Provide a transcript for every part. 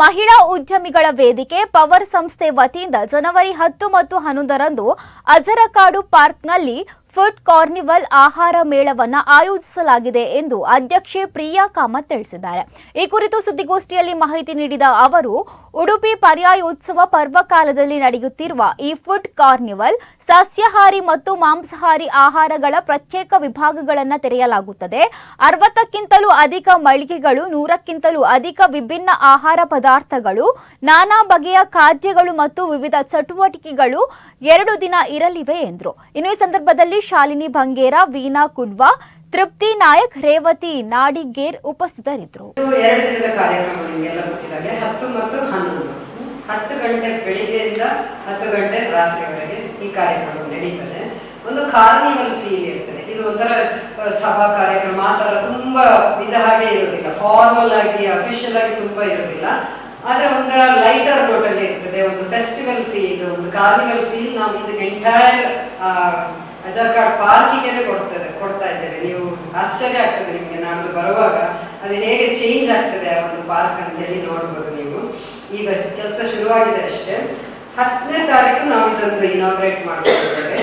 ಮಹಿಳಾ ಉದ್ಯಮಿಗಳ ವೇದಿಕೆ ಪವರ್ ಸಂಸ್ಥೆ ವತಿಯಿಂದ ಜನವರಿ 10 ಮತ್ತು 11ರಂದು ಅಜರಕಾಡು ಪಾರ್ಕ್ನಲ್ಲಿ ಫುಡ್ ಕಾರ್ನಿವಲ್ ಆಹಾರ ಮೇಳವನ್ನು ಆಯೋಜಿಸಲಾಗಿದೆ ಎಂದು ಅಧ್ಯಕ್ಷೆ ಪ್ರಿಯಾ ಕಾಮತ್ ತಿಳಿಸಿದ್ದಾರೆ. ಈ ಕುರಿತು ಸುದ್ದಿಗೋಷ್ಠಿಯಲ್ಲಿ ಮಾಹಿತಿ ನೀಡಿದ ಅವರು, ಉಡುಪಿ ಪರ್ಯಾಯೋತ್ಸವ ಪರ್ವಕಾಲದಲ್ಲಿ ನಡೆಯುತ್ತಿರುವ ಈ ಫುಡ್ ಕಾರ್ನಿವಲ್ ಸಸ್ಯಾಹಾರಿ ಮತ್ತು ಮಾಂಸಾಹಾರಿ ಆಹಾರಗಳ ಪ್ರತ್ಯೇಕ ವಿಭಾಗಗಳನ್ನು ತೆರೆಯಲಾಗುತ್ತದೆ. 60ಕ್ಕಿಂತಲೂ ಅಧಿಕ ಮಳಿಗೆಗಳು, 100ಕ್ಕಿಂತಲೂ ಅಧಿಕ ವಿಭಿನ್ನ ಆಹಾರ ಪದಾರ್ಥಗಳು, ನಾನಾ ಬಗೆಯ ಖಾದ್ಯಗಳು ಮತ್ತು ವಿವಿಧ ಚಟುವಟಿಕೆಗಳು 2 ದಿನ ಇರಲಿವೆ ಎಂದರು. ಇನ್ನು ಈ ಸಂದರ್ಭದಲ್ಲಿ ಶಾಲಿನಿ ಭಂಗೇರ, ವೀಣಾ ಕುಡ್ವಾ, ತೃಪ್ತಿ ನಾಯಕ್, ರೇವತಿ ನಾಡಿಗೇರ್ ಉಪಸ್ಥಿತರಿದ್ದರು. 2 ದಿನದ ಕಾರ್ಯಕ್ರಮ ನಿಮಗೆಲ್ಲ ಗೊತ್ತಿದೆ. 10 ಮತ್ತು 11 10 ಗಂಟೆ ಬೆಳಿಗ್ಗೆಯಿಂದ 10 ಗಂಟೆ ರಾತ್ರಿವರೆಗೆ ಈ ಕಾರ್ಯಕ್ರಮ ನಡೀತದೆ. ಒಂದು ಕಾರ್ನಿವಲ್ ಫೀಲ್ ಇರ್ತದೆ. ಇದು ಒಂಥರ ಸಭಾ ಕಾರ್ಯಕ್ರಮ ಆ ಥರ ತುಂಬಾ ಹಾಗೆ ಇರೋದಿಲ್ಲ, ಫಾರ್ಮಲ್ ಆಗಿ ಅಫಿಷಿಯಲ್ ಆಗಿ ತುಂಬಾ ಇರೋದಿಲ್ಲ. ಆದ್ರೆ ಒಂಥರ ಲೈಟರ್ ನೋಟ್ ಅಲ್ಲಿ ಇರ್ತದೆ. ಒಂದು ಫೆಸ್ಟಿವಲ್ ಫೀಲ್, ಒಂದು ಕಾರ್ನಿವಲ್ ಫೀಲ್ ನಾವು ಇದು ಎಂಟೈರ್ ಅಜರ್ಕಾಡ್ ಪಾರ್ಕಿಗೆ ಕೊಡ್ತಾ ಇದ್ದೇವೆ. ನೀವು ಆಶ್ಚರ್ಯ ಆಗ್ತದೆ ನಿಮ್ಗೆ ನಾಡ್ದು ಬರುವಾಗ ಅದು ಹೇಗೆ ಚೇಂಜ್ ಆಗ್ತದೆ ಆ ಒಂದು ಪಾರ್ಕ್ ಅಂತ ಹೇಳಿ ನೋಡ್ಬೋದು. ನೀವು ಈಗ ಕೆಲಸ ಶುರುವಾಗಿದೆ ಅಷ್ಟೇ. 10ನೇ ತಾರೀಕು ನಾವು ಇದೊಂದು ಇನಾಗ್ರೇಟ್ ಮಾಡ್ತಿದ್ದೇವೆ.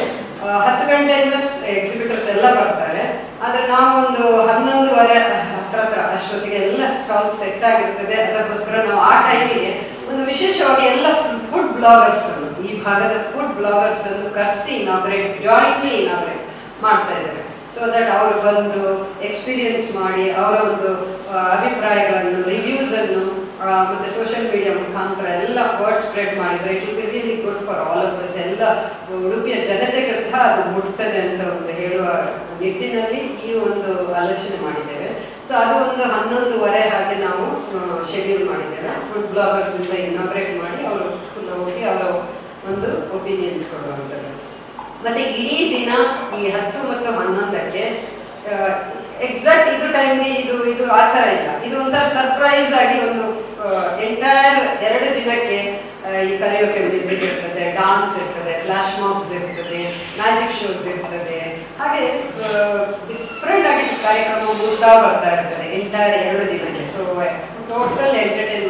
10 ಗಂಟೆಯಿಂದ ಎಕ್ಸಿಬಿಟರ್ಸ್ ಎಲ್ಲ ಬರ್ತಾರೆ. ಆದ್ರೆ ನಾವೊಂದು 11:30 ಹತ್ರ ಅಷ್ಟೊತ್ತಿಗೆ ಎಲ್ಲ ಸ್ಟಾಲ್ ಸೆಟ್ ಆಗಿರ್ತದೆ. ಅದಕ್ಕೋಸ್ಕರ ನಾವು ಆ ಟೈಮಿಗೆ ಒಂದು ವಿಶೇಷವಾಗಿ ಎಲ್ಲ ಫುಡ್ ಬ್ಲಾಗರ್ಸ್, ಈ ಭಾಗದ ಫುಡ್ ಬ್ಲಾಗರ್ಸ್ ಅನ್ನು ಕರೆಸಿ ಜಾಯಿಂಟ್ಲಿ ಇನಾಗ್ರೇಟ್ ಮಾಡ್ತಾ ಇದ್ದಾರೆ. ಸೊ ದಟ್ ಅವರು ಬಂದು ಎಕ್ಸ್ಪೀರಿಯನ್ಸ್ ಮಾಡಿ ಅವರ ಒಂದು ಅಭಿಪ್ರಾಯಗಳನ್ನು, ರಿವ್ಯೂಸ್ ಅನ್ನು ಮತ್ತೆ ಸೋಷಿಯಲ್ ಮೀಡಿಯಾ ಮುಖಾಂತರ ಎಲ್ಲ ವರ್ಡ್ ಸ್ಪ್ರೆಡ್ ಮಾಡಿದ್ರೆ it will be really good for all of us. ಎಲ್ಲ ಉಡುಪಿಯ ಜನತೆಗೆ ಸಹ ಅದು ಮುಟ್ತದೆ ಅಂತ ಒಂದು ಹೇಳುವ ನಿಟ್ಟಿನಲ್ಲಿ ಈ ಒಂದು ಆಲೋಚನೆ ಮಾಡಿದ್ದೇವೆ. ಸೊ ಅದು ಒಂದು 11:30 ಹಾಗೆ ನಾವು ಶೆಡ್ಯೂಲ್ ಮಾಡಿದ್ದೇವೆ. ಫುಡ್ ಬ್ಲಾಗರ್ಸ್ ಇಂದ ಇನಾಗ್ರೇಟ್ ಮಾಡಿ ಅವರು ಫುಲ್ ಹೋಗಿ ಅವರ ಒಂದು ಒಪಿನಿಯನ್ಸ್ ಕೊಡುವಂಥದ್ದು. ಮತ್ತೆ ಇಡೀ ದಿನ ಈ 10 ಮತ್ತು 11ಕ್ಕೆ ಎಕ್ಸಾಕ್ಟ್ ಇದು ಟೈಮ್ಗೆ ಇದು ಆ ಥರ ಇಲ್ಲ. ಇದು ಒಂಥರ ಸರ್ಪ್ರೈಸ್ ಆಗಿ ಒಂದು ಎಂಟೈರ್ 2 ದಿನಕ್ಕೆ ಈ ಕರಿಯೋಕೆ ಮ್ಯೂಸಿಕ್ ಇರ್ತದೆ, ಡಾನ್ಸ್ ಇರ್ತದೆ, ಫ್ಲಾಶ್ ಮಾಬ್ಸ್ ಇರ್ತದೆ, ಮ್ಯಾಜಿಕ್ ಶೋಸ್ ಇರ್ತದೆ. ಹಾಗೆ ಡಿಫ್ರೆಂಟ್ ಆಗಿ ಕಾರ್ಯಕ್ರಮ ಬರ್ತಾ ಇರ್ತದೆ ಎಂಟೈರ್ 2 ದಿನಕ್ಕೆ. So total entertainment